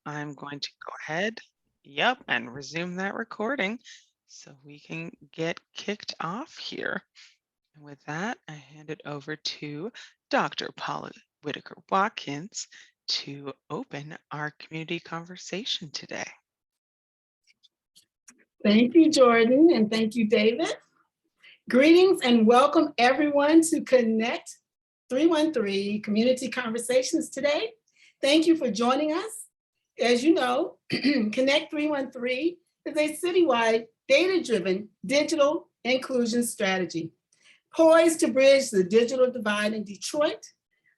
I'm going to go ahead, and resume that recording so we can get kicked off here. And with that, I hand it over to Dr. Paula Whitaker Watkins to open our community conversation today. Thank you, Jordan, and thank you, David. Greetings and welcome everyone to Connect 313 Community Conversations today. Thank you for joining us. As you know, Connect 313 is a citywide, data-driven digital inclusion strategy poised to bridge the digital divide in Detroit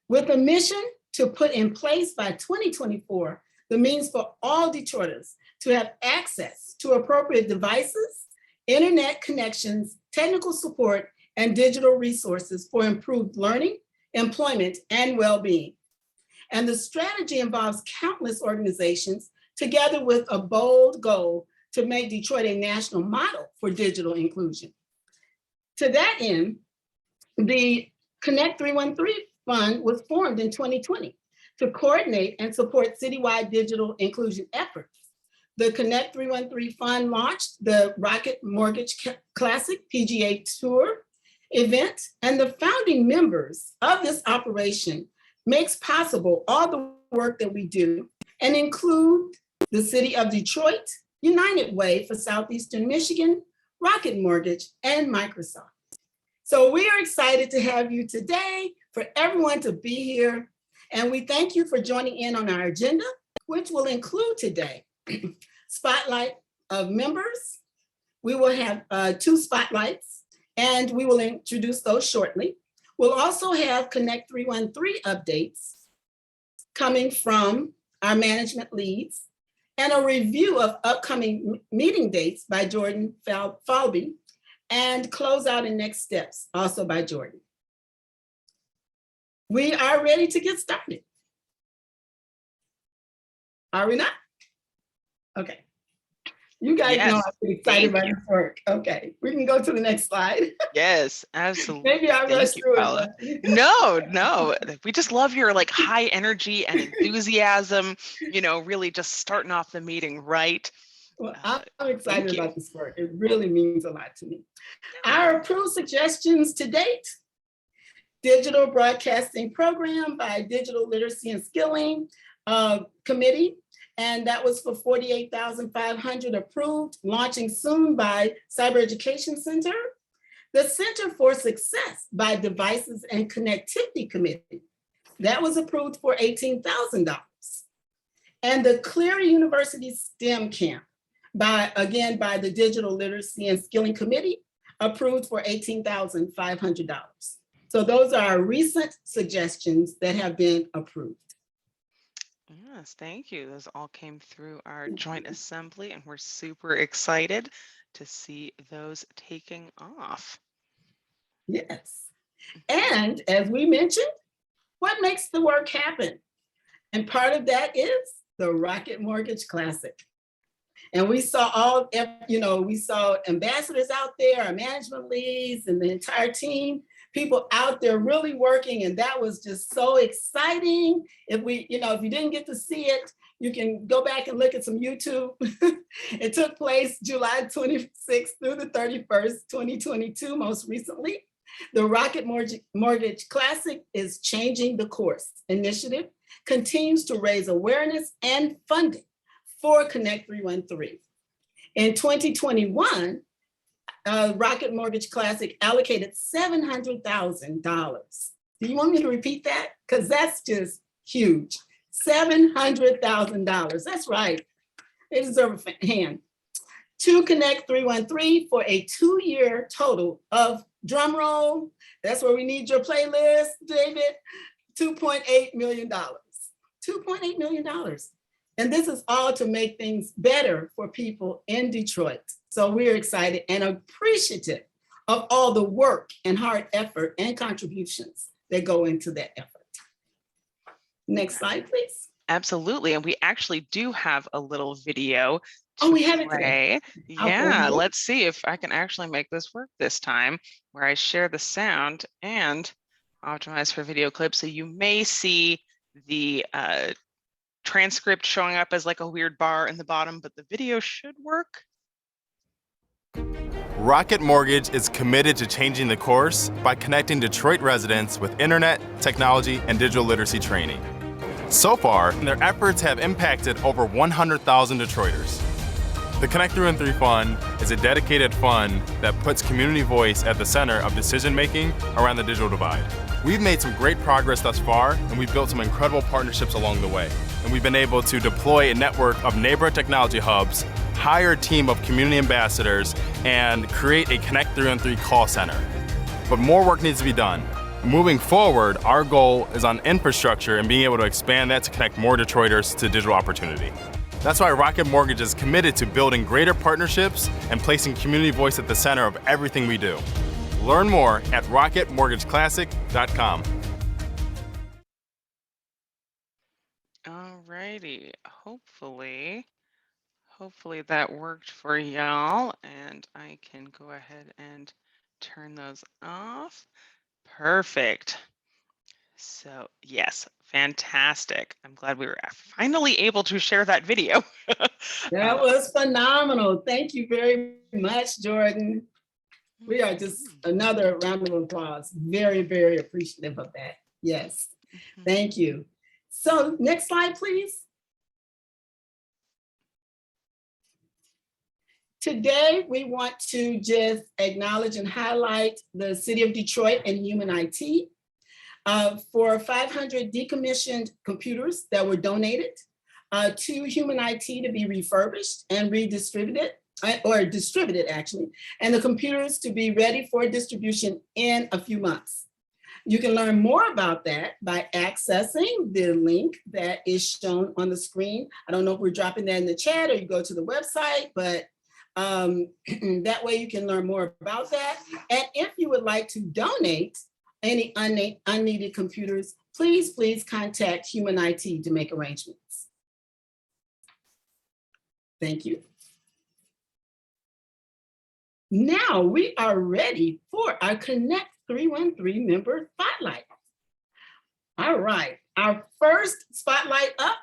with a mission to put in place by 2024 the means for all Detroiters to have access to appropriate devices, internet connections, technical support, and digital resources for improved learning, employment, and well-being. And the strategy involves countless organizations together with a bold goal to make Detroit a national model for digital inclusion. To that end, the Connect 313 Fund was formed in 2020 to coordinate and support citywide digital inclusion efforts. The Connect 313 Fund launched the Rocket Mortgage Classic PGA Tour event, and the founding members of this operation makes possible all the work that we do and include the City of Detroit, United Way for Southeastern Michigan, Rocket Mortgage, and Microsoft. So we are excited to have you today, for everyone to be here. And we thank you for joining in on our agenda, which will include today, spotlight of members. We will have 2 spotlights, and we will introduce those shortly. We'll also have Connect 313 updates coming from our management leads and a review of upcoming meeting dates by Jordan Falby, and close out and next steps also by Jordan. We are ready to get started. Are we not? Okay. You guys know I'm excited about this work. Okay, we can go to the next slide. Yes, absolutely. Maybe I rushed through it. No. We just love your high energy and enthusiasm, really just starting off the meeting right. Well, I'm excited about this work. It really means a lot to me. Our approved suggestions to date: digital broadcasting program by Digital Literacy and Skilling Committee. And that was for $48,500 approved, launching soon by Cyber Education Center. The Center for Success by Devices and Connectivity Committee. That was approved for $18,000. And the Cleary University STEM Camp, by the Digital Literacy and Skilling Committee, approved for $18,500. So those are our recent suggestions that have been approved. Yes, thank you. Those all came through our joint assembly, and we're super excited to see those taking off. Yes. And as we mentioned, what makes the work happen? And part of that is the Rocket Mortgage Classic. And we saw we saw ambassadors out there, our management leads, and the entire team, people out there really working, and that was just so exciting. If you didn't get to see it, you can go back and look at some YouTube. It took place July 26th through the 31st, 2022, most recently. The Rocket Mortgage Classic is Changing the Course initiative, continues to raise awareness and funding for Connect 313. In 2021, Rocket Mortgage Classic allocated $700,000. Do you want me to repeat that? Because that's just huge. $700,000. That's right. They deserve a hand. To Connect 313 for a 2-year total of, drum roll, that's where we need your playlist, David, $2.8 million. $2.8 million. And this is all to make things better for people in Detroit. So we're excited and appreciative of all the work and hard effort and contributions that go into that effort. Next slide, please. Absolutely. And we actually do have a little video. We have it today. Yeah, let's see if I can actually make this work this time, where I share the sound and optimize for video clips. So you may see the transcript showing up as like a weird bar in the bottom, but the video should work. Rocket Mortgage is committed to changing the course by connecting Detroit residents with internet, technology, and digital literacy training. So far, their efforts have impacted over 100,000 Detroiters. The Connect 313 Fund is a dedicated fund that puts community voice at the center of decision-making around the digital divide. We've made some great progress thus far, and we've built some incredible partnerships along the way. And we've been able to deploy a network of neighborhood technology hubs, hire a team of community ambassadors, and create a Connect 313 call center. But more work needs to be done. Moving forward, our goal is on infrastructure and being able to expand that to connect more Detroiters to digital opportunity. That's why Rocket Mortgage is committed to building greater partnerships and placing community voice at the center of everything we do. Learn more at rocketmortgageclassic.com. All righty, hopefully that worked for y'all, and I can go ahead and turn those off. Perfect. So yes, fantastic. I'm glad we were finally able to share that video. That was phenomenal. Thank you very much, Jordan. We are just another round of applause. Very, very appreciative of that. Yes, thank you. So next slide, please. Today, we want to just acknowledge and highlight the City of Detroit and Human IT for 500 decommissioned computers that were donated to Human IT to be refurbished and redistributed, or distributed actually, and the computers to be ready for distribution in a few months. You can learn more about that by accessing the link that is shown on the screen. I don't know if we're dropping that in the chat or you go to the website, but that way you can learn more about that. And if you would like to donate any unneeded computers, please contact Human IT to make arrangements. Thank you. Now we are ready for our Connect 313 member spotlight. All right, our first spotlight up,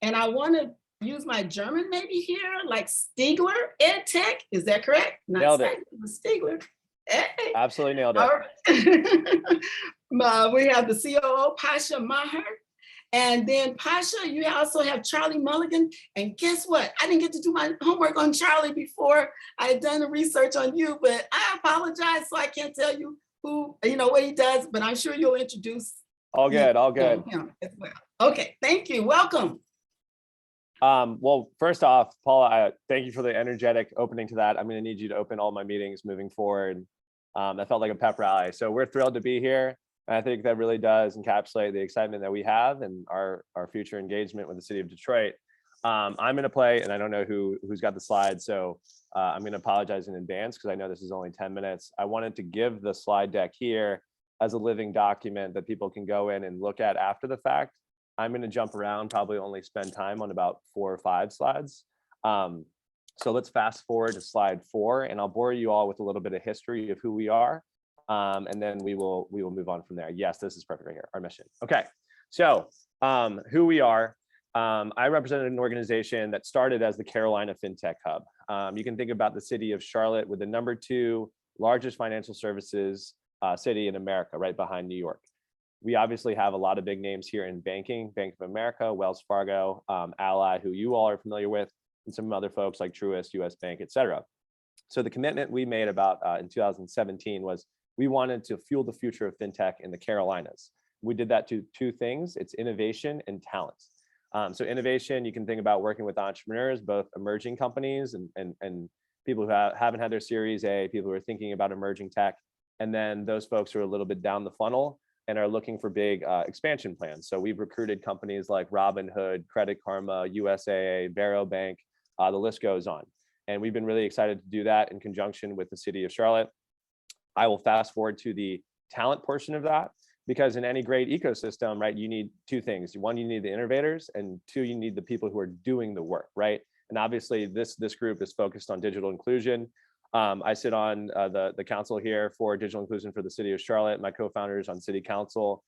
and I want to use my German maybe here, like Stiegler EdTech. Is that correct? Nailed it. Stiegler. Hey. Absolutely nailed it. All right. We have the COO, Pasha Maher. And then Pasha, you also have Charlie Mulligan. And guess what? I didn't get to do my homework on Charlie before I had done the research on you, but I apologize. So I can't tell you who, what he does, but I'm sure you'll introduce. All good, all good. Him as well. Okay, thank you. Welcome. Well, first off, Paula, thank you for the energetic opening to that. I'm going to need you to open all my meetings moving forward. That felt like a pep rally. So we're thrilled to be here. And I think that really does encapsulate the excitement that we have and our future engagement with the city of Detroit. I'm going to play, and I don't know who's got the slides, so I'm going to apologize in advance because I know this is only 10 minutes. I wanted to give the slide deck here as a living document that people can go in and look at after the fact. I'm going to jump around, probably only spend time on about 4 or 5 slides. So let's fast forward to slide 4, and I'll bore you all with a little bit of history of who we are. And then we will move on from there. Yes, this is perfect right here, our mission. Okay, so who we are. I represented an organization that started as the Carolina FinTech Hub. You can think about the city of Charlotte with the ally largest financial services city in America, right behind New York. We obviously have a lot of big names here in banking, Bank of America, Wells Fargo, Ally, who you all are familiar with, and some other folks like Truist, US Bank, et cetera. So the commitment we made about in 2017 was we wanted to fuel the future of FinTech in the Carolinas. We did that to 2 things. It's innovation and talent. So innovation, you can think about working with entrepreneurs, both emerging companies and people who haven't had their Series A, people who are thinking about emerging tech, and then those folks who are a little bit down the funnel and are looking for big expansion plans. So we've recruited companies like Robinhood, Credit Karma, USAA, Varo Bank, the list goes on. And we've been really excited to do that in conjunction with the city of Charlotte. I will fast forward to the talent portion of that, because in any great ecosystem, right, you need 2 things. 1, you need the innovators, and 2, you need the people who are doing the work, right? And obviously this group is focused on digital inclusion. I sit on the council here for digital inclusion for the city of Charlotte. My co-founders on city council.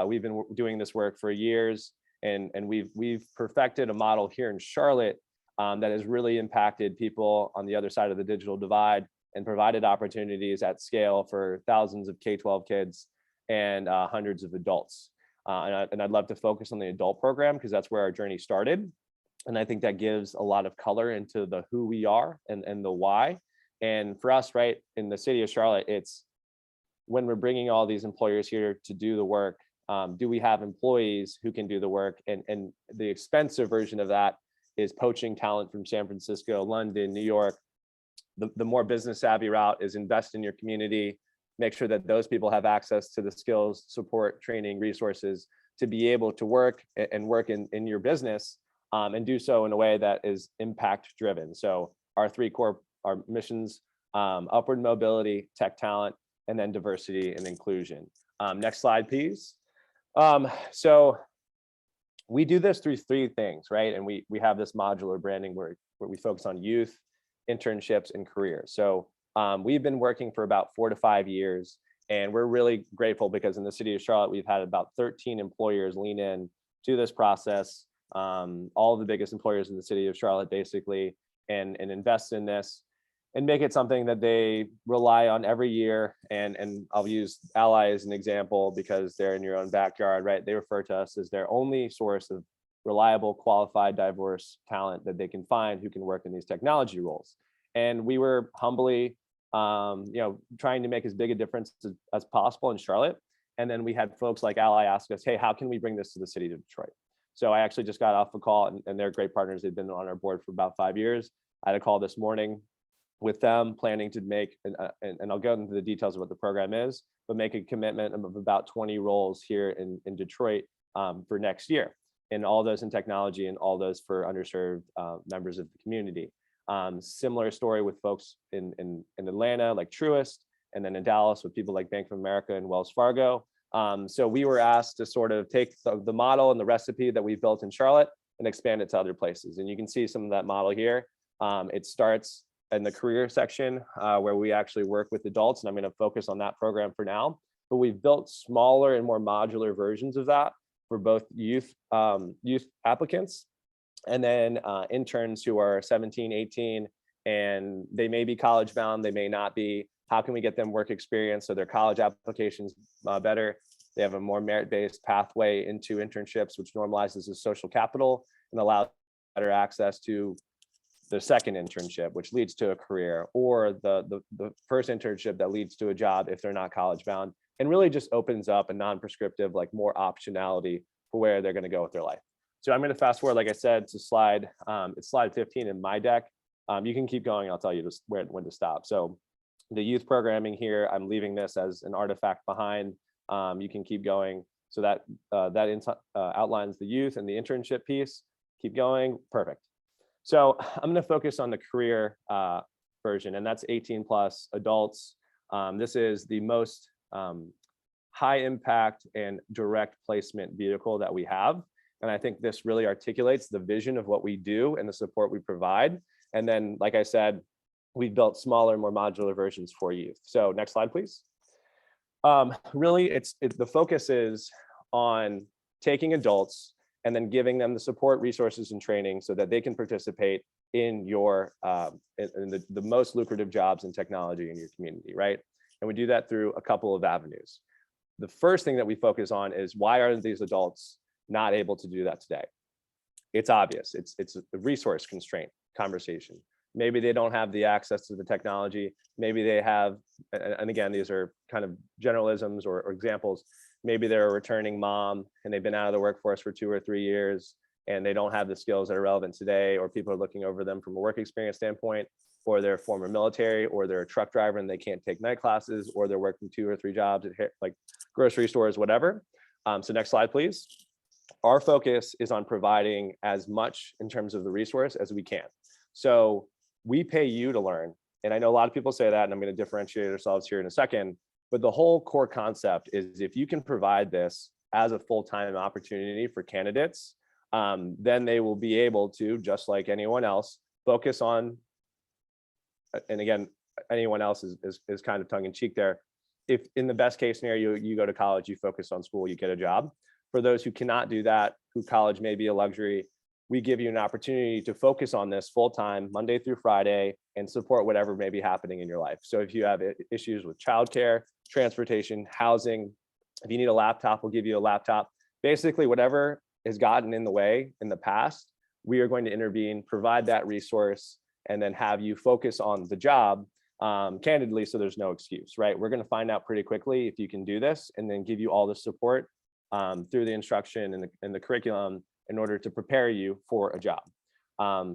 We've been doing this work for years, And we've perfected a model here in Charlotte that has really impacted people on the other side of the digital divide and provided opportunities at scale for thousands of K-12 kids and hundreds of adults. And I'd love to focus on the adult program because that's where our journey started. And I think that gives a lot of color into the who we are and the why. And for us, right, in the city of Charlotte, it's when we're bringing all these employers here to do the work, do we have employees who can do the work? And the expensive version of that is poaching talent from San Francisco, London, New York. The more business savvy route is invest in your community, make sure that those people have access to the skills, support, training, resources to be able to work and work in your business and do so in a way that is impact driven. So our three core, our missions, upward mobility, tech talent, and then diversity and inclusion. Next slide, please. So we do this through three things, right? And we have this modular branding where we focus on youth, internships, and careers. So we've been working for about 4 to 5 years, and we're really grateful because in the city of Charlotte, we've had about 13 employers lean in to this process, all the biggest employers in the city of Charlotte, basically, and invest in this and make it something that they rely on every year. And I'll use Ally as an example because they're in your own backyard, right? They refer to us as their only source of reliable, qualified, diverse talent that they can find who can work in these technology roles. And we were humbly, trying to make as big a difference as possible in Charlotte. And then we had folks like Ally ask us, hey, how can we bring this to the city of Detroit? So I actually just got off a call, and they're great partners. They've been on our board for about 5 years. I had a call this morning with them planning to make, and I'll go into the details of what the program is, but make a commitment of about 20 roles here in Detroit for next year. And all those in technology and all those for underserved members of the community. Similar story with folks in Atlanta, like Truist, and then in Dallas with people like Bank of America and Wells Fargo. So we were asked to sort of take the model and the recipe that we built in Charlotte and expand it to other places. And you can see some of that model here. It starts in the career section where we actually work with adults, and I'm going to focus on that program for now. But we've built smaller and more modular versions of that for both youth applicants and then interns who are 17, 18, and they may be college bound, they may not be. How can we get them work experience so their college applications better? They have a more merit-based pathway into internships, which normalizes the social capital and allows better access to the second internship, which leads to a career, or the first internship that leads to a job if they're not college bound, and really just opens up a non-prescriptive, like more optionality for where they're going to go with their life. So I'm going to fast forward, like I said, to slide, it's slide 15 in my deck. You can keep going. I'll tell you just when to stop. So the youth programming here, I'm leaving this as an artifact behind. You can keep going. So that outlines the youth and the internship piece. Keep going. Perfect. So I'm going to focus on the career version, and that's 18 plus adults. This is the most high impact and direct placement vehicle that we have. And I think this really articulates the vision of what we do and the support we provide. And then, like I said, we've built smaller, more modular versions for youth. So next slide, please. Really, the focus is on taking adults and then giving them the support, resources, and training so that they can participate in your in the most lucrative jobs in technology in your community, right? And we do that through a couple of avenues. The first thing that we focus on is why are these adults not able to do that today? It's obvious. It's a resource constraint conversation. Maybe they don't have the access to the technology. Maybe they have, and again, these are kind of generalisms or examples. Maybe they're a returning mom and they've been out of the workforce for 2 or 3 years and they don't have the skills that are relevant today, or people are looking over them from a work experience standpoint, or they're former military, or they're a truck driver and they can't take night classes, or they're working 2 or 3 jobs at like grocery stores, whatever. So next slide, please. Our focus is on providing as much in terms of the resource as we can. So we pay you to learn. And I know a lot of people say that, and I'm going to differentiate ourselves here in a second, but the whole core concept is if you can provide this as a full-time opportunity for candidates, then they will be able to, just like anyone else, focus on, and again, anyone else is kind of tongue in cheek there. If in the best case scenario, you go to college, you focus on school, you get a job. For those who cannot do that, who college may be a luxury, we give you an opportunity to focus on this full time, Monday through Friday, and support whatever may be happening in your life. So if you have issues with childcare, transportation, housing, if you need a laptop, we'll give you a laptop. Basically, whatever has gotten in the way in the past, we are going to intervene, provide that resource, and then have you focus on the job candidly, so there's no excuse, right? We're going to find out pretty quickly if you can do this, and then give you all the support through the instruction and the curriculum in order to prepare you for a job.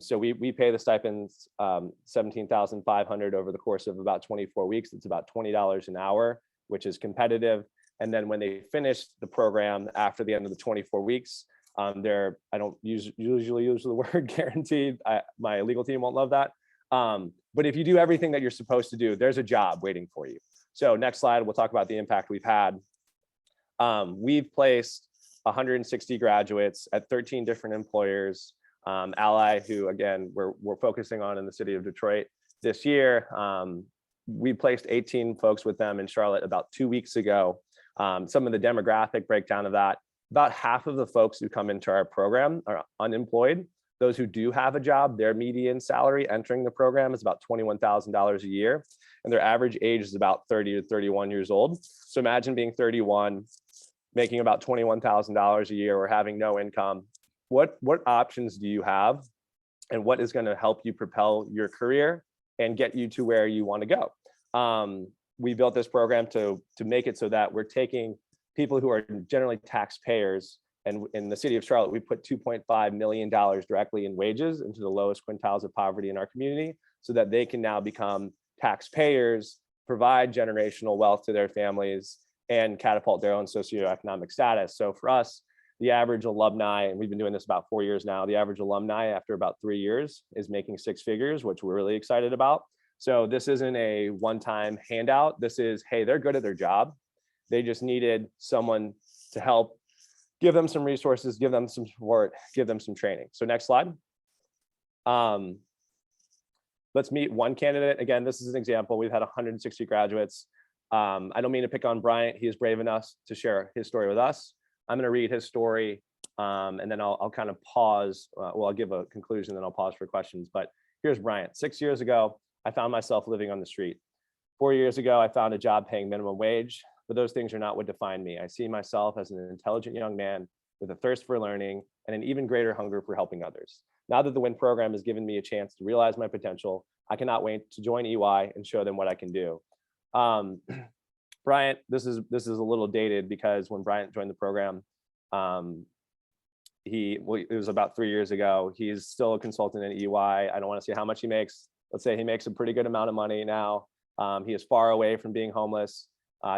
So we pay the stipends $17,500 over the course of about 24 weeks. It's about $20 an hour, which is competitive. And then when they finish the program after the end of the 24 weeks, I don't usually use the word guaranteed. My legal team won't love that. But if you do everything that you're supposed to do, there's a job waiting for you. So next slide, we'll talk about the impact we've had. We've placed 160 graduates at 13 different employers. Ally, who again, we're focusing on in the city of Detroit this year. We placed 18 folks with them in Charlotte about 2 weeks ago. Some of the demographic breakdown of that, about half of the folks who come into our program are unemployed. Those who do have a job, their median salary entering the program is about $21,000 a year, and their average age is about 30 to 31 years old. So imagine being 31, making about $21,000 a year, or having no income. What options do you have, and what is going to help you propel your career and get you to where you want to go? We built this program to make it so that we're taking people who are generally taxpayers, and in the city of Charlotte, we put $2.5 million directly in wages into the lowest quintiles of poverty in our community, so that they can now become taxpayers, provide generational wealth to their families, and catapult their own socioeconomic status. So for us, the average alumni, and we've been doing this about 4 years now, the average alumni after about 3 years is making 6 figures, which we're really excited about. So this isn't a one-time handout. This is, hey, they're good at their job. They just needed someone to help give them some resources, give them some support, give them some training. So next slide. Let's meet one candidate. Again, this is an example. We've had 160 graduates. I don't mean to pick on Bryant. He is brave enough to share his story with us. I'm going to read his story, and then I'll kind of pause. Well, I'll give a conclusion, then I'll pause for questions. But here's Bryant. 6 years ago, I found myself living on the street. 4 years ago, I found a job paying minimum wage, but those things are not what define me. I see myself as an intelligent young man with a thirst for learning and an even greater hunger for helping others. Now that the WIN program has given me a chance to realize my potential, I cannot wait to join EY and show them what I can do. Bryant, this is a little dated, because when Bryant joined the program, it was about 3 years ago. He's still a consultant at EY. I don't want to say how much he makes. Let's say he makes a pretty good amount of money now. He is far away from being homeless.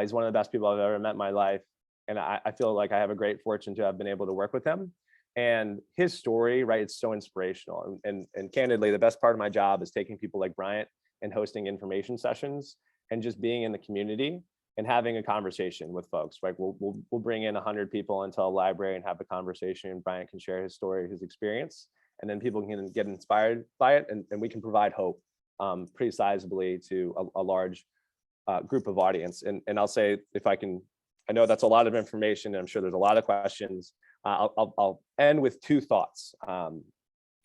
He's one of the best people I've ever met in my life. And I feel like I have a great fortune to have been able to work with him. And his story, right, it's so inspirational. And candidly, the best part of my job is taking people like Bryant and hosting information sessions and just being in the community and having a conversation with folks. Right, we'll bring in 100 people into a library and have a conversation, and Bryant can share his story, his experience, and then people can get inspired by it, and we can provide hope pretty sizably to a large group of audience. And I'll say, if I can, I know that's a lot of information, and I'm sure there's a lot of questions. I'll end with 2 thoughts.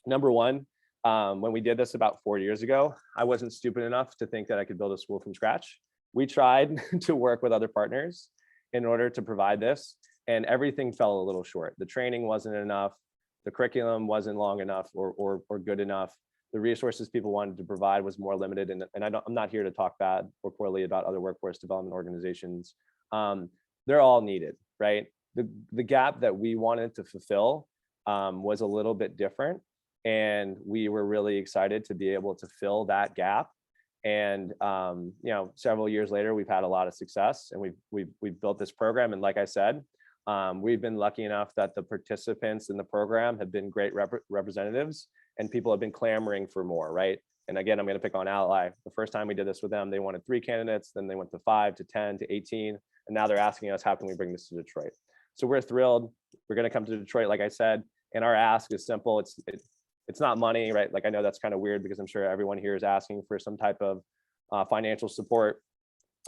Number one, when we did this about 4 years ago, I wasn't stupid enough to think that I could build a school from scratch. We tried to work with other partners in order to provide this, and everything fell a little short. The training wasn't enough. The curriculum wasn't long enough or good enough. The resources people wanted to provide was more limited. And I'm not here to talk bad or poorly about other workforce development organizations. They're all needed, right? The gap that we wanted to fulfill was a little bit different. And we were really excited to be able to fill that gap. And several years later, we've had a lot of success, and we've built this program. And like I said, we've been lucky enough that the participants in the program have been great representatives, and people have been clamoring for more, right? And again, I'm going to pick on Ally. The first time we did this with them, they wanted 3 candidates, then they went to 5 to 10 to 18, and now they're asking us, how can we bring this to Detroit? So we're thrilled. We're going to come to Detroit, like I said, and our ask is simple. It's not money, right? Like, I know that's kind of weird, because I'm sure everyone here is asking for some type of financial support.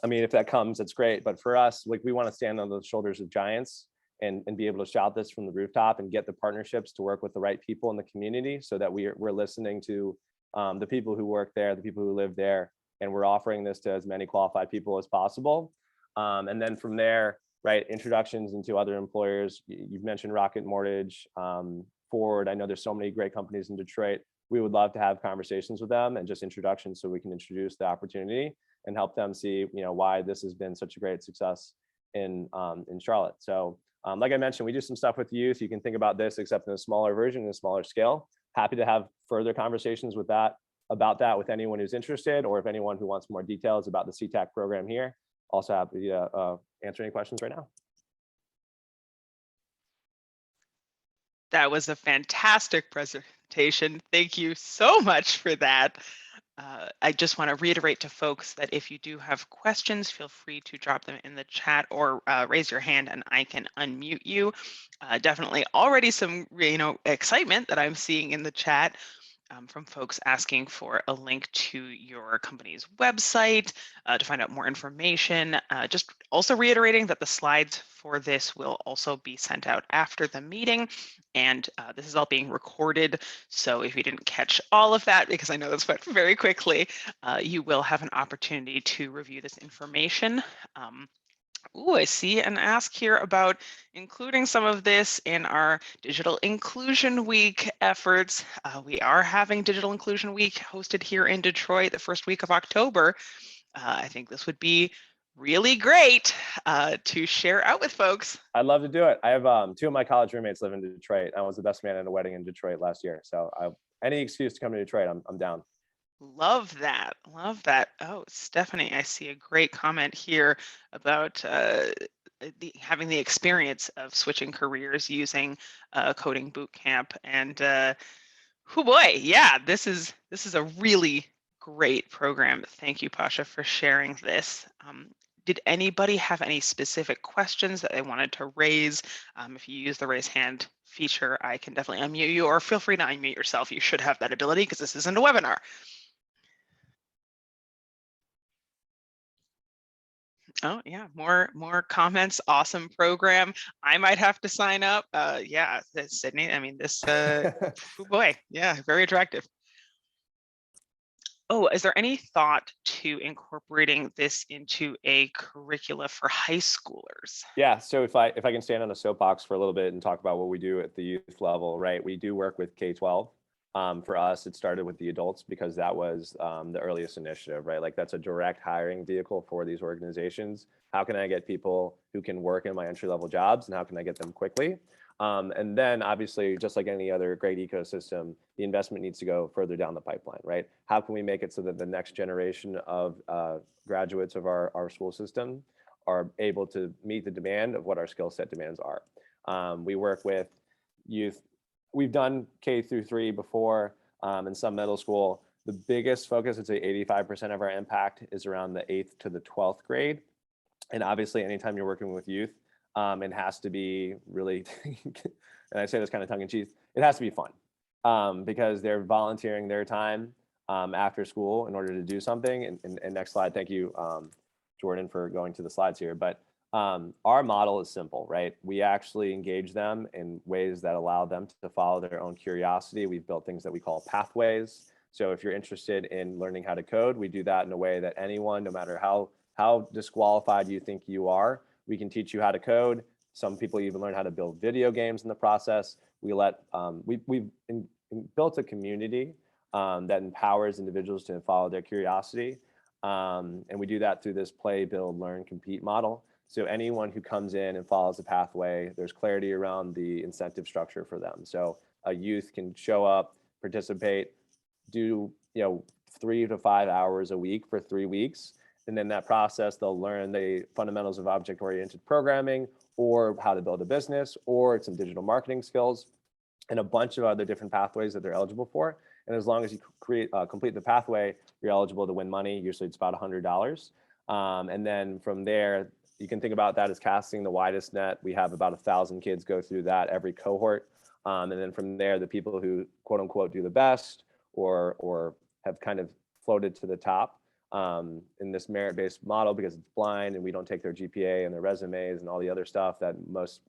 I mean, if that comes, it's great. But for us, like, we want to stand on the shoulders of giants and be able to shout this from the rooftop and get the partnerships to work with the right people in the community so that we're listening to the people who work there, the people who live there, and we're offering this to as many qualified people as possible. And then from there, right, introductions into other employers. You've mentioned Rocket Mortgage, Ford. I know there's so many great companies in Detroit. We would love to have conversations with them and just introductions so we can introduce the opportunity and help them see, why this has been such a great success in Charlotte. So like I mentioned, we do some stuff with youth. You can think about this except in a smaller version, in a smaller scale. Happy to have further conversations about that with anyone who's interested, or if anyone who wants more details about the CTAC program here. Also happy to answer any questions right now. That was a fantastic presentation. Thank you so much for that. I just want to reiterate to folks that if you do have questions, feel free to drop them in the chat or raise your hand and I can unmute you. Definitely already some excitement that I'm seeing in the chat. From folks asking for a link to your company's website to find out more information. Just also reiterating that the slides for this will also be sent out after the meeting. And this is all being recorded. So if you didn't catch all of that, because I know this went very quickly, you will have an opportunity to review this information. Ooh, I see an ask here about including some of this in our Digital Inclusion Week efforts. We are having Digital Inclusion Week hosted here in Detroit the first week of October. I think this would be really great to share out with folks. I'd love to do it. I have 2 of my college roommates live in Detroit. I was the best man at a wedding in Detroit last year. So any excuse to come to Detroit, I'm down. Love that. Love that. Oh, Stephanie, I see a great comment here about having the experience of switching careers using coding boot camp. And oh boy, yeah, this is a really great program. Thank you, Pasha, for sharing this. Did anybody have any specific questions that they wanted to raise? If you use the raise hand feature, I can definitely unmute you, or feel free to unmute yourself. You should have that ability because this isn't a webinar. Oh yeah, more comments. Awesome program. I might have to sign up. Yeah, Sydney. I mean, this. Oh boy, yeah, very attractive. Oh, is there any thought to incorporating this into a curricula for high schoolers? Yeah, so if I can stand on a soapbox for a little bit and talk about what we do at the youth level, right? We do work with K-12. For us, it started with the adults because that was the earliest initiative, right? Like that's a direct hiring vehicle for these organizations. How can I get people who can work in my entry-level jobs, and how can I get them quickly? And then obviously, just like any other great ecosystem, the investment needs to go further down the pipeline, right? How can we make it so that the next generation of graduates of our school system are able to meet the demand of what our skill set demands are? We work with youth. We've done K through 3 before, and some middle school. The biggest focus, I'd say 85% of our impact is around the 8th to the 12th grade. And obviously, anytime you're working with youth, it has to be really, and I say this kind of tongue in cheek, it has to be fun because they're volunteering their time after school in order to do something. And next slide, thank you, Jordan, for going to the slides here. But our model is simple, right? We actually engage them in ways that allow them to follow their own curiosity. We've built things that we call pathways. So if you're interested in learning how to code, we do that in a way that anyone, no matter how disqualified you think you are, we can teach you how to code. Some people even learn how to build video games in the process. We've built a community that empowers individuals to follow their curiosity. And we do that through this play, build, learn, compete model. So anyone who comes in and follows the pathway, there's clarity around the incentive structure for them. So a youth can show up, participate, do 3 to 5 hours a week for 3 weeks. And then that process, they'll learn the fundamentals of object-oriented programming, or how to build a business, or some digital marketing skills, and a bunch of other different pathways that they're eligible for. And as long as you complete the pathway, you're eligible to win money. Usually it's about $100. And then from there, you can think about that as casting the widest net. We have about 1,000 kids go through that every cohort. And then from there, the people who quote unquote do the best or have kind of floated to the top, in this merit-based model because it's blind and we don't take their GPA and their resumes and all the other stuff that most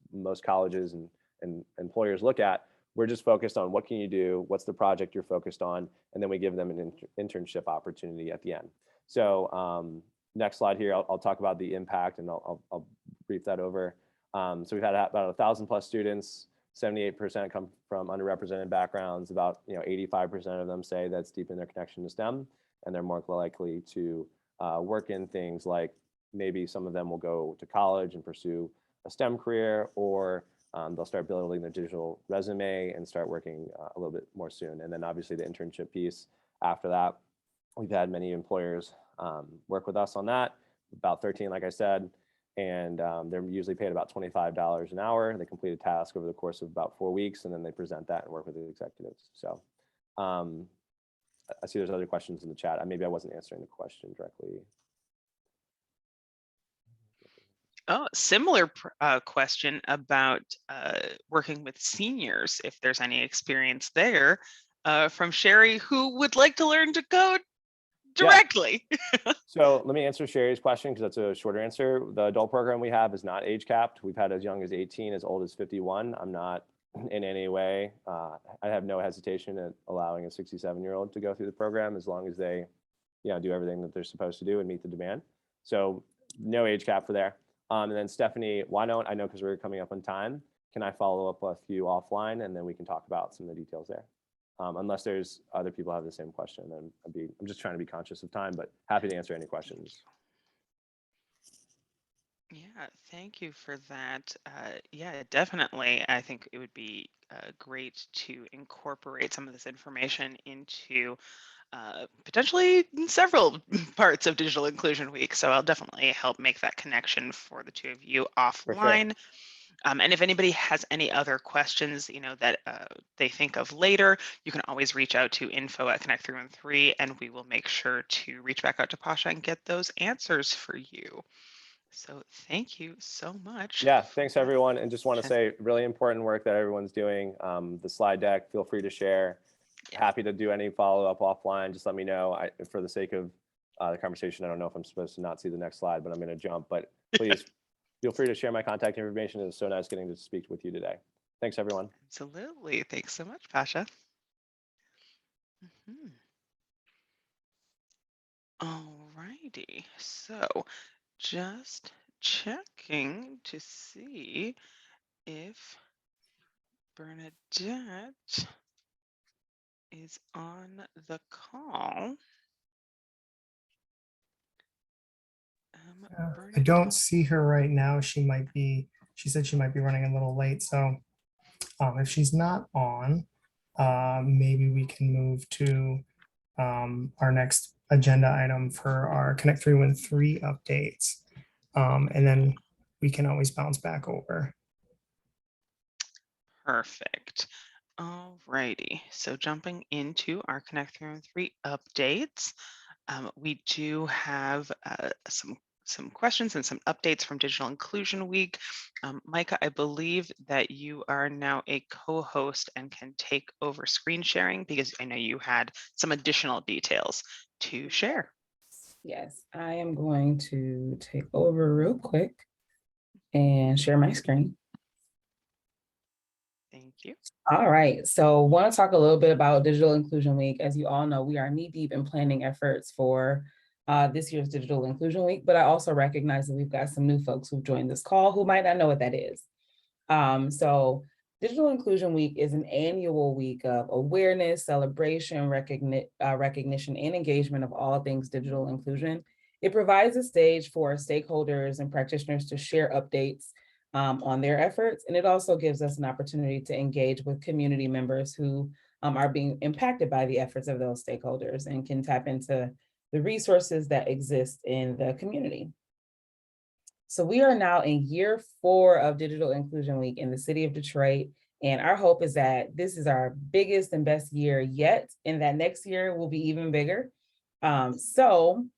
colleges and employers look at. We're just focused on what can you do, what's the project you're focused on, and then we give them an internship opportunity at the end. So next slide here, I'll talk about the impact and I'll brief that over. So we've had about 1,000+ students, 78% come from underrepresented backgrounds, about 85% of them say that's deep in their connection to STEM, and they're more likely to work in things like maybe some of them will go to college and pursue a STEM career, or they'll start building their digital resume and start working a little bit more soon. And then obviously the internship piece after that, we've had many employers work with us on that, about 13, like I said, and they're usually paid about $25 an hour. They complete a task over the course of about 4 weeks, and then they present that and work with the executives. So I see there's other questions in the chat. Maybe I wasn't answering the question directly. Oh, similar question about working with seniors, if there's any experience there, from Sherry, who would like to learn to code directly. Yeah. So let me answer Sherry's question because that's a shorter answer. The adult program we have is not age capped. We've had as young as 18, as old as 51. I'm not in any way, I have no hesitation at allowing a 67-year-old to go through the program as long as they do everything that they're supposed to do and meet the demand. So no age cap for there. And then Stephanie, why don't I know, because we're coming up on time, can I follow up with you offline and then we can talk about some of the details there? Unless there's other people have the same question, then I'm just trying to be conscious of time, but happy to answer any questions. Yeah, thank you for that. Yeah, definitely. I think it would be great to incorporate some of this information into potentially several parts of Digital Inclusion Week. So I'll definitely help make that connection for the two of you offline. And if anybody has any other questions, that they think of later, you can always reach out to info@connect313, and we will make sure to reach back out to Pasha and get those answers for you. So thank you so much. Yeah, thanks everyone. And just want to say really important work that everyone's doing. The slide deck, feel free to share. Happy to do any follow-up offline. Just let me know. For the sake of the conversation, I don't know if I'm supposed to not see the next slide, but I'm going to jump. But please feel free to share my contact information. It was so nice getting to speak with you today. Thanks, everyone. Absolutely. Thanks so much, Pasha. All righty. So just checking to see if Bernadette is on the call. I don't see her right now. She said she might be running a little late. So if she's not on, maybe we can move to our next agenda item for our Connect 313 updates. And then we can always bounce back over. Perfect. All righty. So jumping into our Connect 313 updates, we do have some questions and some updates from Digital Inclusion Week. Micah, I believe that you are now a co-host and can take over screen sharing because I know you had some additional details to share. Yes, I am going to take over real quick and share my screen. Thank you. All right, so want to talk a little bit about Digital Inclusion Week. As you all know, we are knee-deep in planning efforts for this year's Digital Inclusion Week, but I also recognize that we've got some new folks who've joined this call who might not know what that is. So Digital Inclusion Week is an annual week of awareness, celebration, recognition, and engagement of all things digital inclusion. It provides a stage for stakeholders and practitioners to share updates on their efforts. And it also gives us an opportunity to engage with community members who are being impacted by the efforts of those stakeholders and can tap into the resources that exist in the community. So we are now in year 4 of Digital Inclusion Week in the city of Detroit. And our hope is that this is our biggest and best year yet, and that next year will be even bigger. Some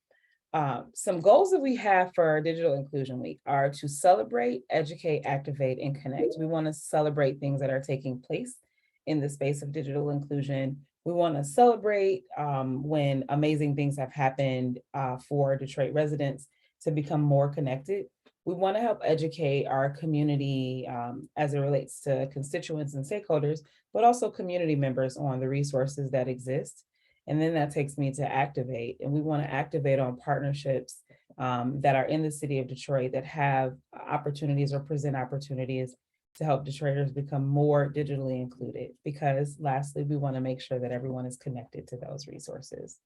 goals that we have for Digital Inclusion Week are to celebrate, educate, activate, and connect. We want to celebrate things that are taking place in the space of digital inclusion. We want to celebrate when amazing things have happened for Detroit residents to become more connected. We want to help educate our community as it relates to constituents and stakeholders, but also community members on the resources that exist. And then that takes me to activate. And we want to activate on partnerships that are in the city of Detroit that have opportunities or present opportunities to help Detroiters become more digitally included. Because lastly, we want to make sure that everyone is connected to those resources.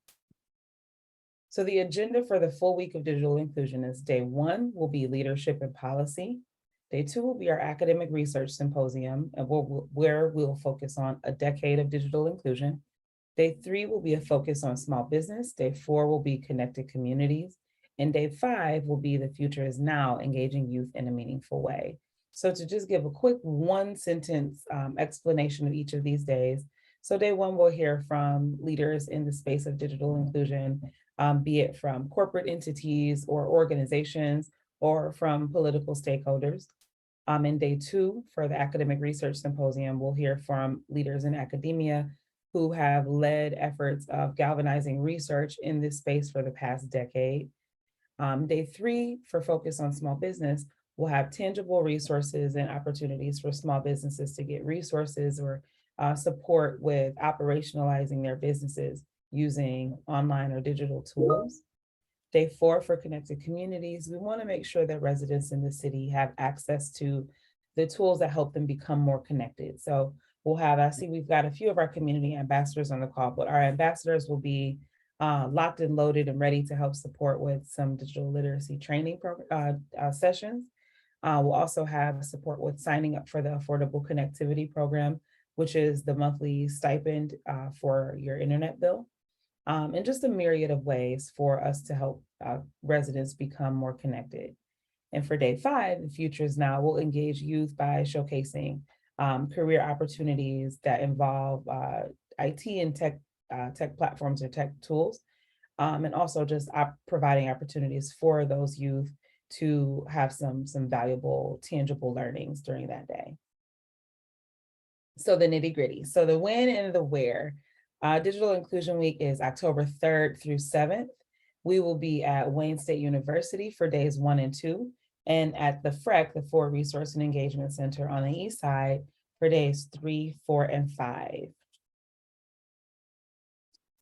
So the agenda for the full week of digital inclusion is day 1 will be leadership and policy. Day 2 will be our academic research symposium, where we'll focus on a decade of digital inclusion. Day 3 will be a focus on small business. Day 4 will be connected communities. And day 5 will be the future is now, engaging youth in a meaningful way. So to just give a quick 1-sentence explanation of each of these days. So day 1, we'll hear from leaders in the space of digital inclusion, be it from corporate entities or organizations or from political stakeholders. In day 2, for the academic research symposium, we'll hear from leaders in academia who have led efforts of galvanizing research in this space for the past decade. Day 3, for focus on small business, we'll have tangible resources and opportunities for small businesses to get resources or support with operationalizing their businesses using online or digital tools. Day 4, for connected communities, we want to make sure that residents in the city have access to the tools that help them become more connected. So we'll have, I see we've got a few of our community ambassadors on the call, but our ambassadors will be locked and loaded and ready to help support with some digital literacy training sessions. We'll also have support with signing up for the Affordable Connectivity Program, which is the monthly stipend for your internet bill. And just a myriad of ways for us to help residents become more connected. And for day 5, the future is now, we'll engage youth by showcasing career opportunities that involve IT and tech platforms or tech tools, and also just providing opportunities for those youth to have some valuable, tangible learnings during that day. So the nitty gritty. So the when and the where. Digital Inclusion Week is October 3rd through 7th. We will be at Wayne State University for days 1 and 2, and at the FREC, the Ford Resource and Engagement Center on the East Side, for days 3, 4, and 5.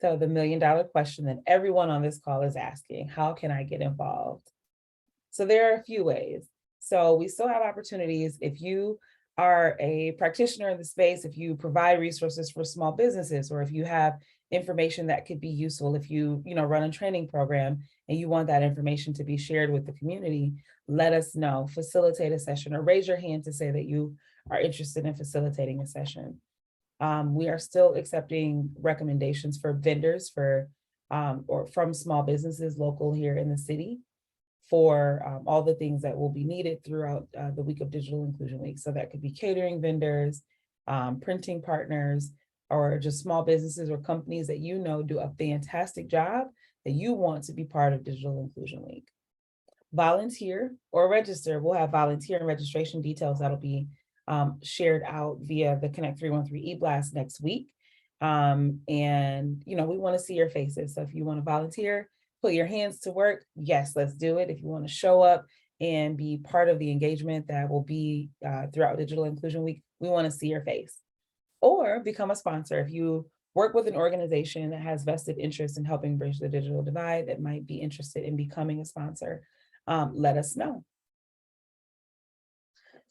So the $1 million question that everyone on this call is asking, how can I get involved? So there are a few ways. So we still have opportunities if you are a practitioner in the space, if you provide resources for small businesses, or if you have information that could be useful, if you run a training program and you want that information to be shared with the community, let us know, facilitate a session, or raise your hand to say that you are interested in facilitating a session. We are still accepting recommendations for vendors or from small businesses local here in the city for all the things that will be needed throughout the week of Digital Inclusion Week. So that could be catering vendors, printing partners, or just small businesses or companies that do a fantastic job that you want to be part of Digital Inclusion Week. Volunteer or register. We'll have volunteer and registration details that'll be shared out via the Connect 313 e-blast next week. And we want to see your faces. So if you want to volunteer, put your hands to work. Yes, let's do it. If you want to show up and be part of the engagement that will be throughout Digital Inclusion Week, we want to see your face. Or become a sponsor. If you work with an organization that has vested interest in helping bridge the digital divide, that might be interested in becoming a sponsor, let us know.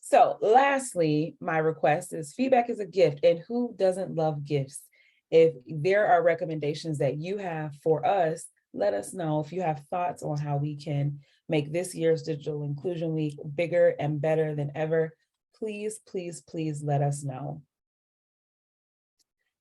So lastly, my request is feedback is a gift, and who doesn't love gifts? If there are recommendations that you have for us, let us know. If you have thoughts on how we can make this year's Digital Inclusion Week bigger and better than ever, please, please, please let us know.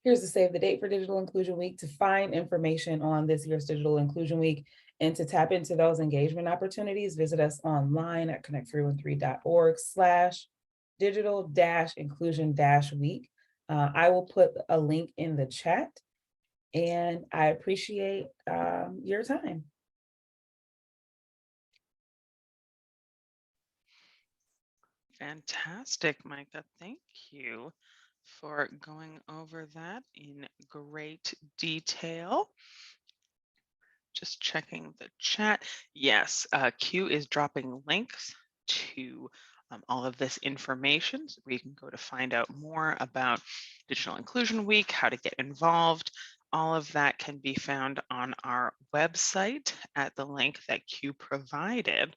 Here's the save the date for Digital Inclusion Week. To find information on this year's Digital Inclusion Week and to tap into those engagement opportunities, visit us online at connect313.org/digital-inclusion-week. I will put a link in the chat, and I appreciate your time. Fantastic, Micah. Thank you. for going over that in great detail. Just checking the chat. Yes, Q is dropping links to all of this information where you can go to find out more about Digital Inclusion Week, how to get involved. All of that can be found on our website at the link that Q provided.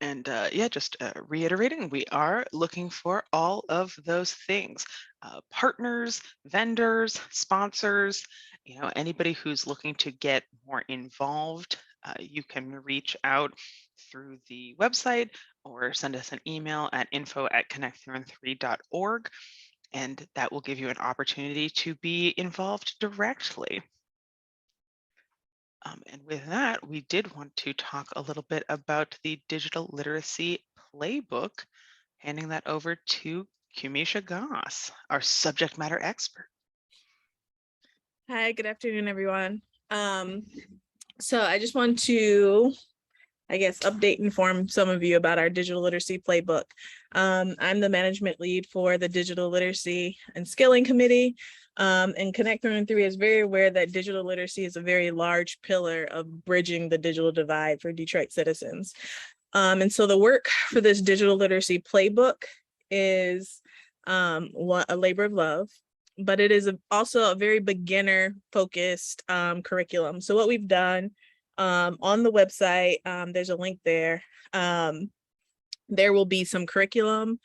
And yeah, just reiterating, we are looking for all of those things. Partners, vendors, sponsors, anybody who's looking to get more involved, you can reach out through the website or send us an email at info@connect313.org, and that will give you an opportunity to be involved directly. And with that, we did want to talk a little bit about the digital literacy playbook, handing that over to Kumisha Goss, our subject matter expert. Hi, good afternoon, everyone. So I just want to, update and inform some of you about our digital literacy playbook. I'm the management lead for the Digital Literacy and Skilling Committee. And Connect 313 is very aware that digital literacy is a very large pillar of bridging the digital divide for Detroit citizens. And so the work for this digital literacy playbook is a labor of love, but it is also a very beginner focused curriculum. So what we've done on the website, there's a link there. There will be some curriculum,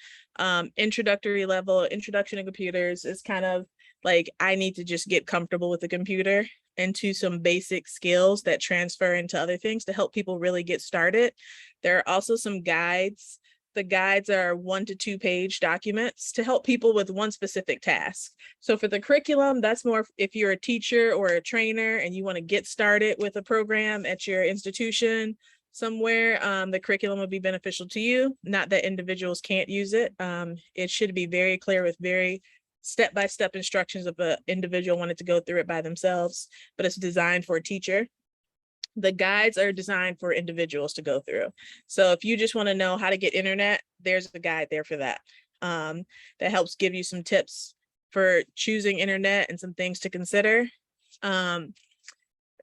introductory level. Introduction to computers is kind of like, I need to just get comfortable with the computer, into some basic skills that transfer into other things to help people really get started. There are also some guides. The guides are 1 to 2 page documents to help people with one specific task. So for the curriculum, that's more if you're a teacher or a trainer and you want to get started with a program at your institution somewhere, the curriculum would be beneficial to you. Not that individuals can't use it. It should be very clear with very step-by-step instructions if an individual wanted to go through it by themselves, but it's designed for a teacher. The guides are designed for individuals to go through. So if you just want to know how to get internet, there's a guide there for that. That helps give you some tips for choosing internet and some things to consider.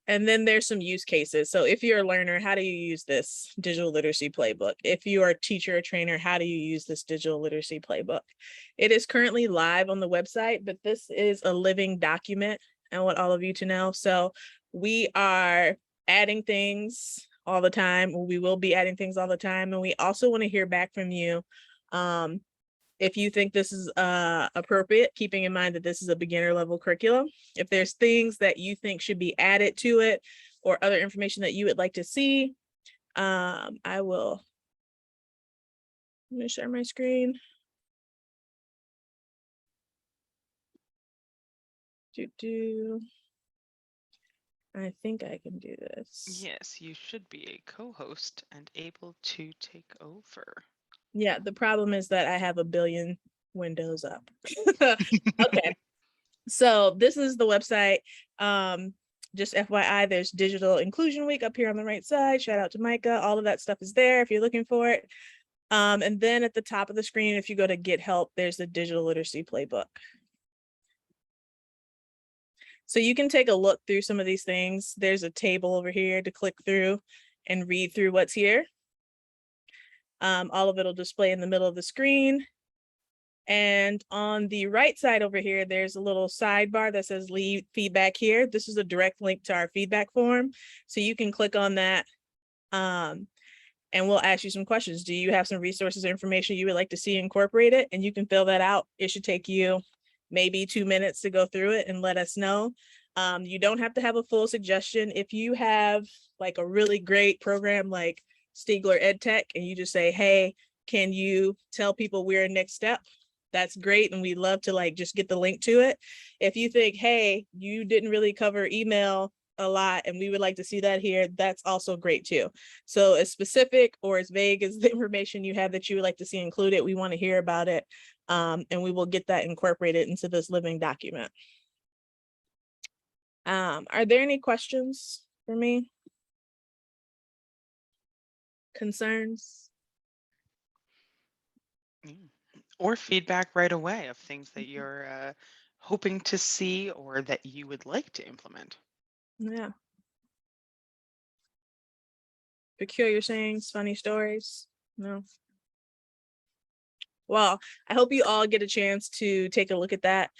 And then there's some use cases. So if you're a learner, how do you use this digital literacy playbook? If you are a teacher or trainer, how do you use this digital literacy playbook? It is currently live on the website, but this is a living document. I want all of you to know. So we are adding things all the time. We will be adding things all the time. And we also want to hear back from you. If you think this is appropriate, keeping in mind that this is a beginner level curriculum. If there's things that you think should be added to it or other information that you would like to see, I'm going to share my screen. I think I can do this. Yes, you should be a co-host and able to take over. Yeah, the problem is that I have a billion windows up. Okay, so this is the website. Just FYI, there's Digital Inclusion Week up here on the right side. Shout out to Micah. All of that stuff is there if you're looking for it. And then at the top of the screen, if you go to Get Help, there's the Digital Literacy Playbook. So you can take a look through some of these things. There's a table over here to click through and read through what's here. All of it will display in the middle of the screen. And on the right side over here, there's a little sidebar that says leave feedback here. This is a direct link to our feedback form. So you can click on that and we'll ask you some questions. Do you have some resources or information you would like to see incorporated? And you can fill that out. It should take you maybe 2 minutes to go through it and let us know. You don't have to have a full suggestion. If you have like a really great program like Stiegler EdTech and you just say, hey, can you tell people we're next step? That's great. And we'd love to like just get the link to it. If you think, hey, you didn't really cover email a lot and we would like to see that here, that's also great too. So as specific or as vague as the information you have that you would like to see included, we want to hear about it. And we will get that incorporated into this living document. Are there any questions for me? Concerns? or feedback right away of things that you're hoping to see or that you would like to implement. Yeah. Peculiar sayings, funny stories. No. Well, I hope you all get a chance to take a look at that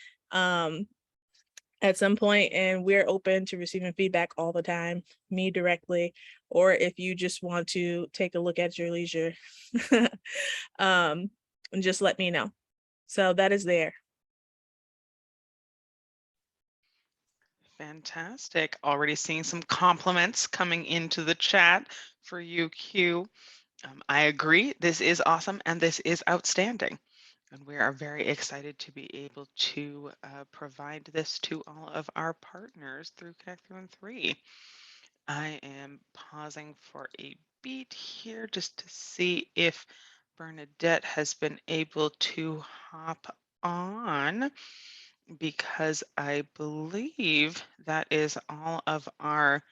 at some point, and we're open to receiving feedback all the time, me directly, or if you just want to take a look at your leisure, and just let me know. So that is there. Fantastic. Already seeing some compliments coming into the chat for you, Q. I agree. This is awesome and this is outstanding. And we are very excited to be able to provide this to all of our partners through Connect Through and 3. I am pausing for a beat here just to see if Bernadette has been able to hop on, because I believe that is all of our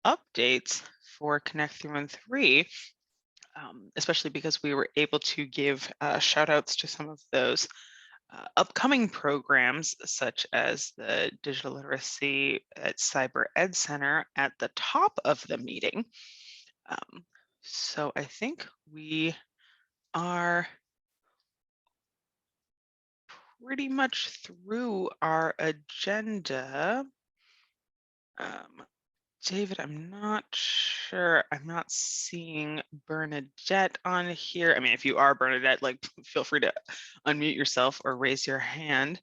updates for Connect Through and 3. Especially because we were able to give shout outs to some of those upcoming programs, such as the Digital Literacy at Cyber Ed Center at the top of the meeting. So I think we are pretty much through our agenda. David, I'm not sure. I'm not seeing Bernadette on here. I mean, if you are Bernadette, like, feel free to unmute yourself or raise your hand.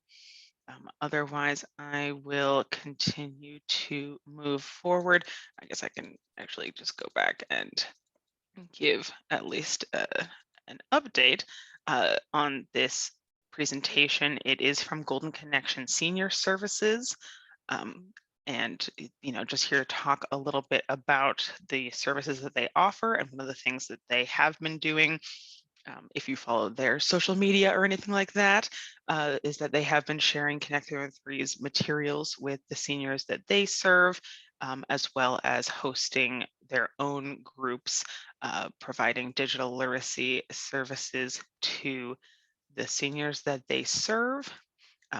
Otherwise, I will continue to move forward. I guess I can actually just go back and give at least an update on this presentation. It is from Golden Connection Senior Services. And just here to talk a little bit about the services that they offer, and one of the things that they have been doing, if you follow their social media or anything like that, is that they have been sharing Connect Through and 3's materials with the seniors that they serve, as well as hosting their own groups, providing digital literacy services to the seniors that they serve.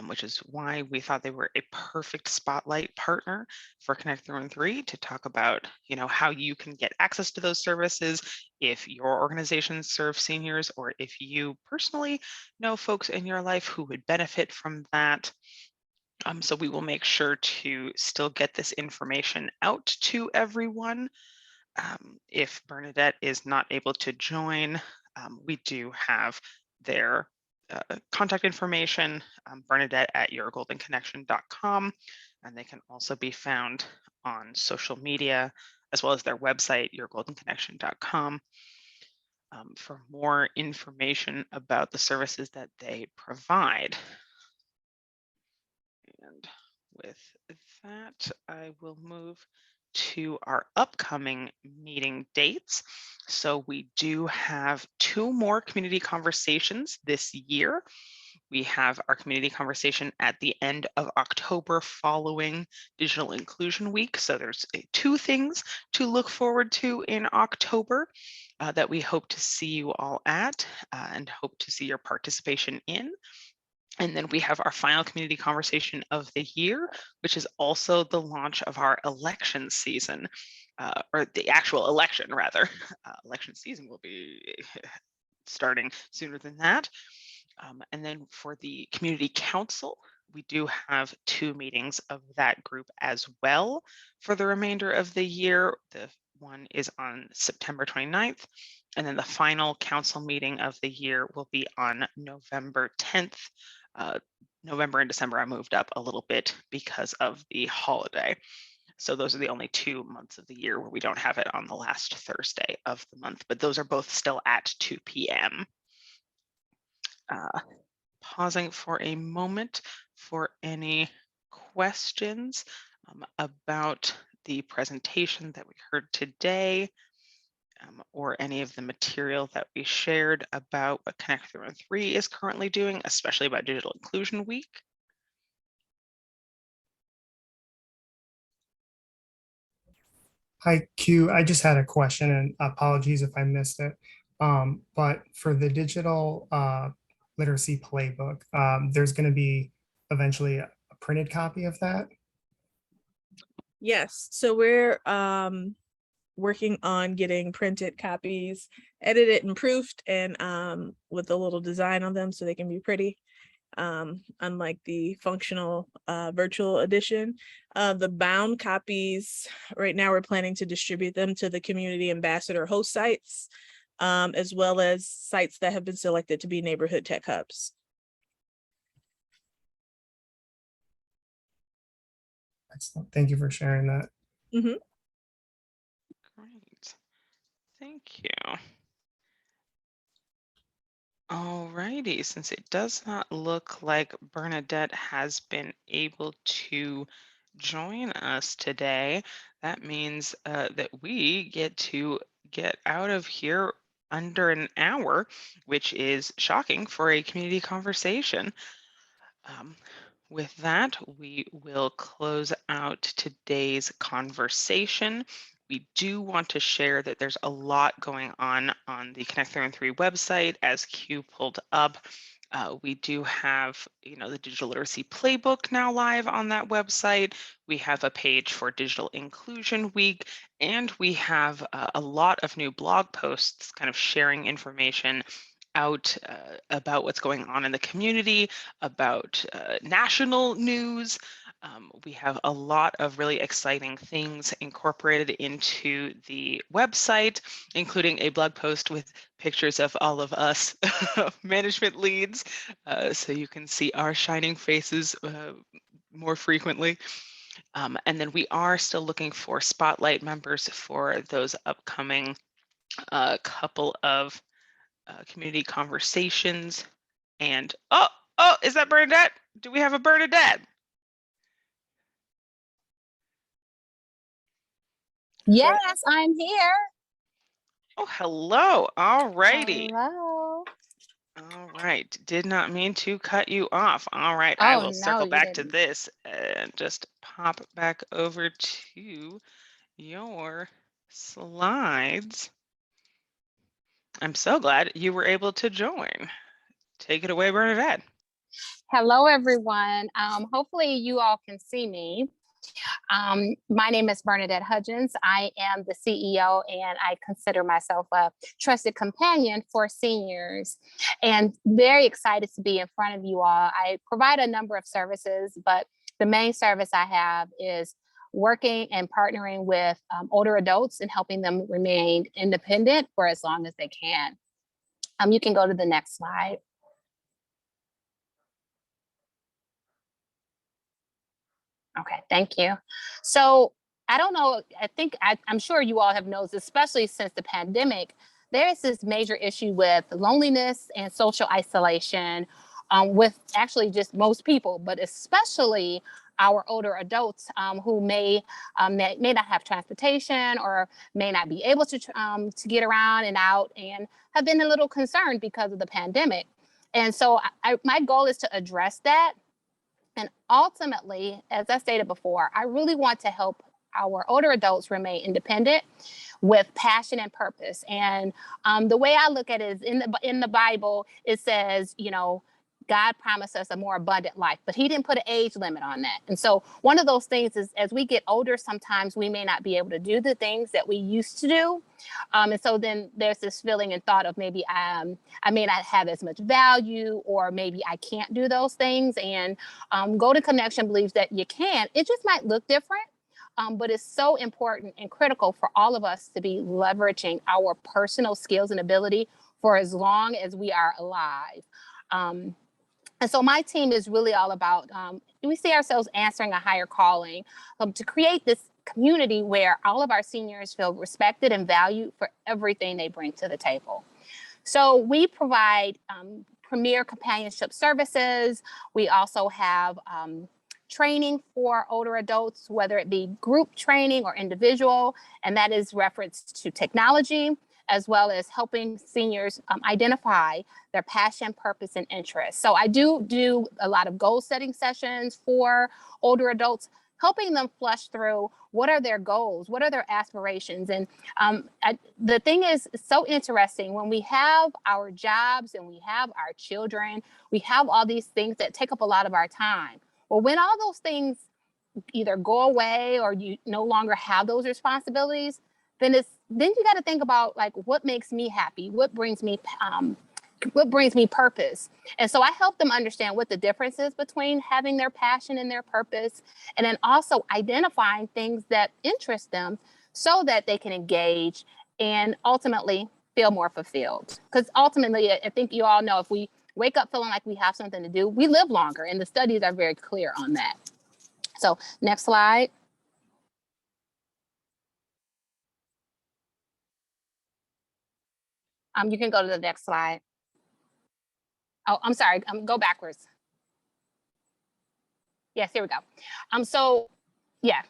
Which is why we thought they were a perfect spotlight partner for Connect Through and 3 to talk about, how you can get access to those services if your organization serves seniors, or if you personally know folks in your life who would benefit from that. So we will make sure to still get this information out to everyone. If Bernadette is not able to join, we do have their contact information, Bernadette at yourgoldenconnection.com, and they can also be found on social media, as well as their website, yourgoldenconnection.com, for more information about the services that they provide. And with that, I will move to our upcoming meeting dates. So we do have 2 more community conversations this year. We have our community conversation at the end of October following Digital Inclusion Week. So there's 2 things to look forward to in October that we hope to see you all at and hope to see your participation in. And then we have our final community conversation of the year, which is also the launch of our election season, or the actual election, rather. Election season will be starting sooner than that. And then for the community council, we do have 2 meetings of that group as well for the remainder of the year. The one is on September 29th, and then the final council meeting of the year will be on November 10th. November and December I moved up a little bit because of the holiday. So those are the only 2 months of the year where we don't have it on the last Thursday of the month, but those are both still at 2 p.m. Pausing for a moment for any questions about the presentation that we heard today, or any of the material that we shared about what Connect Through and 3 is currently doing, especially about Digital Inclusion Week. Hi, Q. I just had a question, and apologies if I missed it. But for the digital literacy playbook. There's going to be eventually a printed copy of that. Yes, so we're working on getting printed copies, edited and proofed, and with a little design on them so they can be pretty. Unlike the functional virtual edition. The bound copies, right now we're planning to distribute them to the community ambassador host sites, as well as sites that have been selected to be neighborhood tech hubs. Excellent. Thank you for sharing that. Mm-hmm. Great. Thank you. Alrighty, since it does not look like Bernadette has been able to join us today, that means that we get to get out of here under an hour, which is shocking for a community conversation. With that, we will close out today's conversation. We do want to share that there's a lot going on the Connect 313 website, as Q pulled up. We do have, the Digital Literacy Playbook now live on that website. We have a page for Digital Inclusion Week, and we have a lot of new blog posts kind of sharing information out about what's going on in the community, about national news. We have a lot of really exciting things incorporated into the website, including a blog post with pictures of all of us management leads, so you can see our shining faces more frequently. And then we are still looking for Spotlight members for those upcoming couple of community conversations. And oh, is that Bernadette? Do we have a Bernadette? Yes, I'm here. Oh, hello. All righty. Hello. All right. Did not mean to cut you off. All right. I Oh, will no, circle you back to didn't. this and just pop back over to your slides. I'm so glad you were able to join. Take it away, Bernadette. Hello, everyone. Hopefully you all can see me. My name is Bernadette Hudgens. I am the CEO, and I consider myself a trusted companion for seniors, and very excited to be in front of you all. I provide a number of services, but the main service I have is working and partnering with older adults and helping them remain independent for as long as they can. You can go to the next slide. Okay, thank you. So I don't know, I'm sure you all have noticed, especially since the pandemic, there is this major issue with loneliness and social isolation with actually just most people, but especially our older adults who may not have transportation or may not be able to get around and out and have been a little concerned because of the pandemic. And so my goal is to address that. And ultimately, as I stated before, I really want to help our older adults remain independent with passion and purpose. And the way I look at it is in the Bible, it says, God promised us a more abundant life, but he didn't put an age limit on that. And so one of those things is, as we get older, sometimes we may not be able to do the things that we used to do. And so then there's this feeling and thought of maybe I may not have as much value, or maybe I can't do those things. And Golden Connection believes that you can. It just might look different. But it's so important and critical for all of us to be leveraging our personal skills and ability for as long as we are alive. And so my team is really all about, we see ourselves answering a higher calling to create this community where all of our seniors feel respected and valued for everything they bring to the table. So we provide premier companionship services. We also have training for older adults, whether it be group training or individual, and that is referenced to technology, as well as helping seniors identify their passion, purpose, and interest. So I do a lot of goal setting sessions for older adults helping them flush through what are their goals, what are their aspirations. And the thing is so interesting when we have our jobs and we have our children, we have all these things that take up a lot of our time. Well, when all those things either go away or you no longer have those responsibilities, then you got to think about like what makes me happy, what brings me purpose. And so I help them understand what the difference is between having their passion and their purpose, and then also identifying things that interest them so that they can engage and ultimately feel more fulfilled. Because ultimately, I think you all know if we wake up feeling like we have something to do, we live longer, and the studies are very clear on that. So next slide. You can go to the next slide. Oh, I'm sorry. Go backwards. Yes, here we go. So yeah,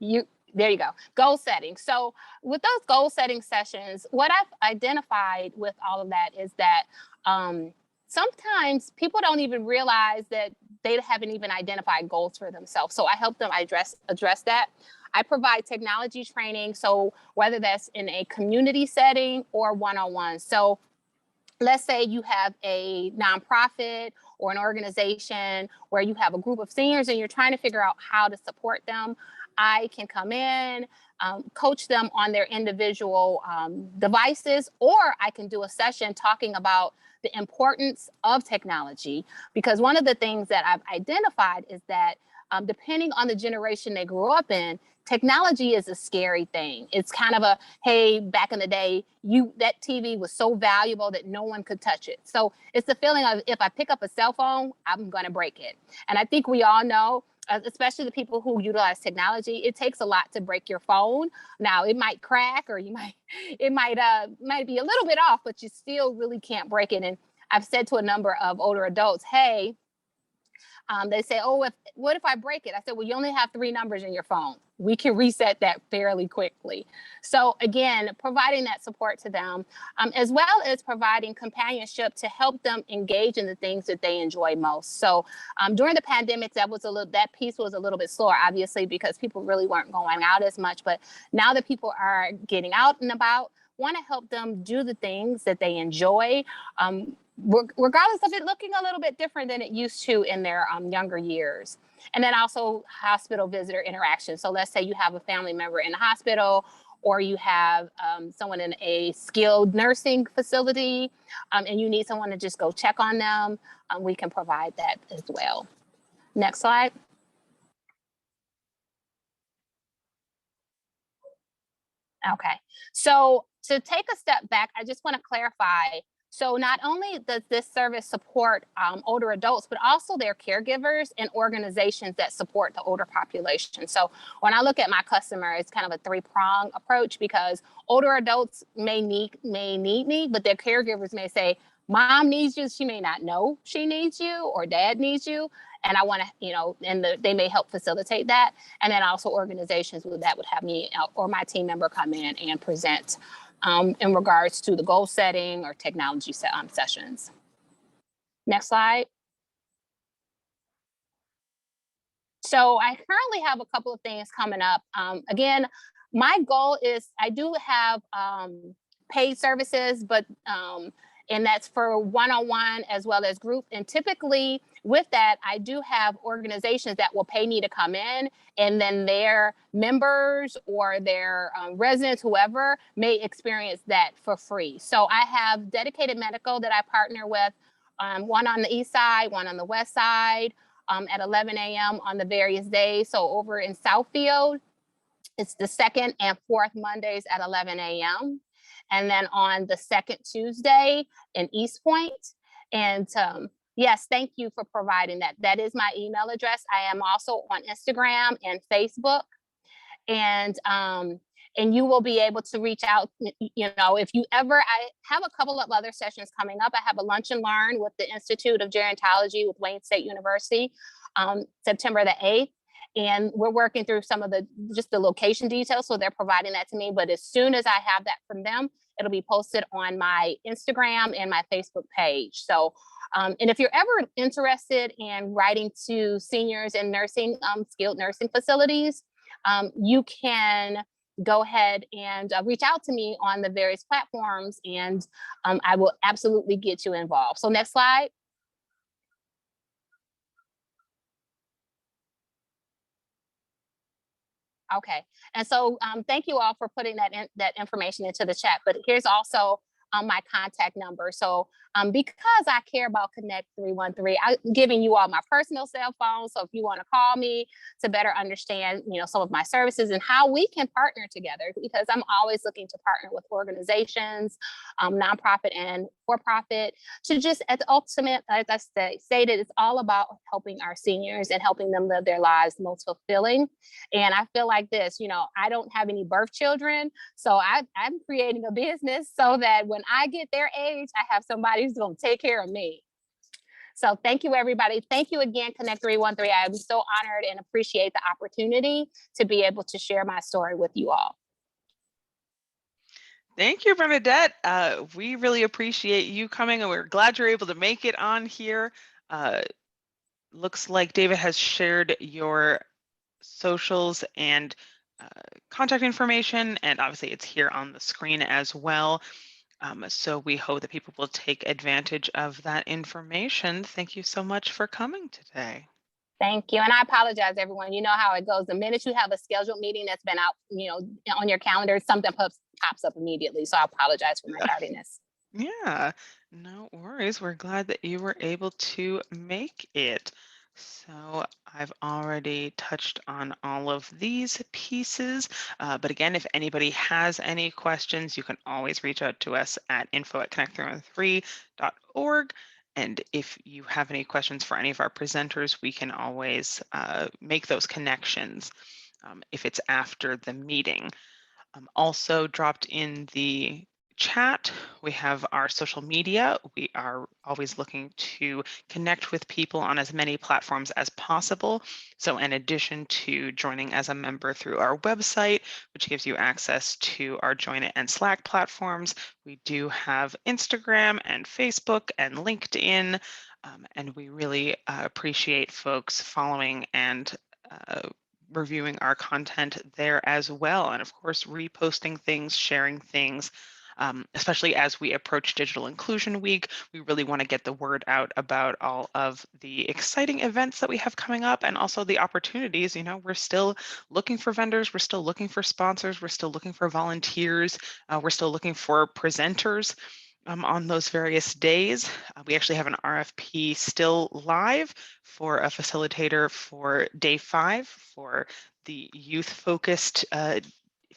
there you go. Goal setting. So with those goal setting sessions, what I've identified with all of that is that sometimes people don't even realize that they haven't even identified goals for themselves. So I help them address that. I provide technology training. So whether that's in a community setting or one-on-one. So let's say you have a nonprofit or an organization where you have a group of seniors and you're trying to figure out how to support them. I can come in, coach them on their individual devices, or I can do a session talking about the importance of technology. Because one of the things that I've identified is that depending on the generation they grew up in, technology is a scary thing. It's kind of a, hey, back in the day, that TV was so valuable that no one could touch it. So it's the feeling of if I pick up a cell phone, I'm going to break it. And I think we all know, especially the people who utilize technology, it takes a lot to break your phone. Now it might crack, or it might be a little bit off, but you still really can't break it. And I've said to a number of older adults, hey, they say, oh, what if I break it? I said, well, you only have 3 numbers in your phone. We can reset that fairly quickly. So again, providing that support to them, as well as providing companionship to help them engage in the things that they enjoy most. So during the pandemic, that piece was a little bit slower, obviously, because people really weren't going out as much. But now that people are getting out and about, want to help them do the things that they enjoy, regardless of it looking a little bit different than it used to in their younger years. And then also hospital visitor interaction. So let's say you have a family member in the hospital, or you have someone in a skilled nursing facility, and you need someone to just go check on them. We can provide that as well. Next slide. Okay, so to take a step back, I just want to clarify. So not only does this service support older adults, but also their caregivers and organizations that support the older population. So when I look at my customer, it's kind of a 3-prong approach, because older adults may need me, but their caregivers may say, mom needs you. She may not know she needs you, or dad needs you. And I want to, they may help facilitate that. And then also organizations that would have me or my team member come in and present in regards to the goal setting or technology sessions. Next slide. So I currently have a couple of things coming up. Again, my goal is I do have paid services, but and that's for one-on-one as well as group. And typically with that, I do have organizations that will pay me to come in, and then their members or their residents, whoever, may experience that for free. So I have Dedicated Medical that I partner with, one on the east side, one on the west side, at 11 a.m. on the various days. So over in Southfield, it's the 2nd and 4th Mondays at 11 a.m. And then on the 2nd Tuesday in East Point. And yes, thank you for providing that. That is my email address. I am also on Instagram and Facebook. And you will be able to reach out, if you ever, I have a couple of other sessions coming up. I have a lunch and learn with the Institute of Gerontology with Wayne State University, September the 8th. And we're working through some of the location details. So they're providing that to me. But as soon as I have that from them, it'll be posted on my Instagram and my Facebook page. So And if you're ever interested in writing to seniors in nursing, skilled nursing facilities, you can go ahead and reach out to me on the various platforms, and I will absolutely get you involved. So next slide. Okay, and so thank you all for putting that information into the chat. But here's also my contact number. So because I care about Connect 313, I'm giving you all my personal cell phone. So if you want to call me to better understand, some of my services and how we can partner together, because I'm always looking to partner with organizations, nonprofit and for-profit, to just at the ultimate, as I stated, it's all about helping our seniors and helping them live their lives most fulfilling. And I feel like this, I don't have any birth children, so I'm creating a business so that when I get their age, I have somebody who's going to take care of me. So thank you, everybody. Thank you again, Connect 313. I'm so honored and appreciate the opportunity to be able to share my story with you all. Thank you, Bernadette. We really appreciate you coming, and we're glad you're able to make it on here. Looks like David has shared your socials and contact information, and obviously it's here on the screen as well. So we hope that people will take advantage of that information. Thank you so much for coming today. Thank you. And I apologize, everyone. You know how it goes. The minute you have a scheduled meeting that's been out, on your calendar, something pops up immediately. So I apologize for my tardiness. Yeah, no worries. We're glad that you were able to make it. So I've already touched on all of these pieces, but again, if anybody has any questions, you can always reach out to us at info@connect313.org. And if you have any questions for any of our presenters, we can always make those connections if it's after the meeting. Also dropped in the chat, we have our social media. We are always looking to connect with people on as many platforms as possible. So in addition to joining as a member through our website, which gives you access to our Join It and Slack platforms, we do have Instagram and Facebook and LinkedIn. And we really appreciate folks following and reviewing our content there as well. And of course, reposting things, sharing things, especially as we approach Digital Inclusion Week. We really want to get the word out about all of the exciting events that we have coming up and also the opportunities. We're still looking for vendors, we're still looking for sponsors, we're still looking for volunteers, we're still looking for presenters. On those various days. We actually have an RFP still live for a facilitator for day 5 for the youth-focused,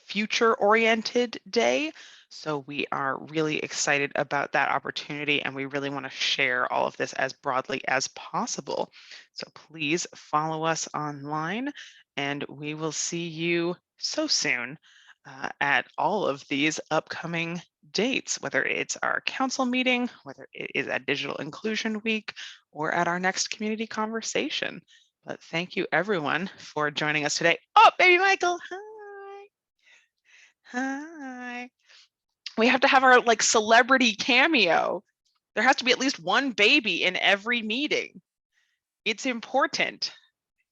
future-oriented day. So we are really excited about that opportunity, and we really want to share all of this as broadly as possible. So please follow us online, and we will see you so soon at all of these upcoming dates, whether it's our council meeting, whether it is at Digital Inclusion Week, or at our next community conversation. But thank you, everyone, for joining us today. Oh, baby Michael, hi. Hi. We have to have our celebrity cameo. There has to be at least one baby in every meeting. It's important.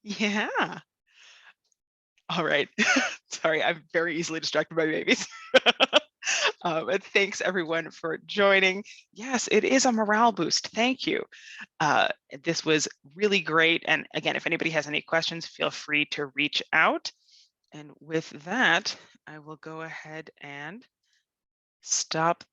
Yeah. All right. Sorry, I'm very easily distracted by babies. And thanks everyone for joining. Yes, it is a morale boost. Thank you. This was really great. And again, if anybody has any questions, feel free to reach out. And with that, I will go ahead and stop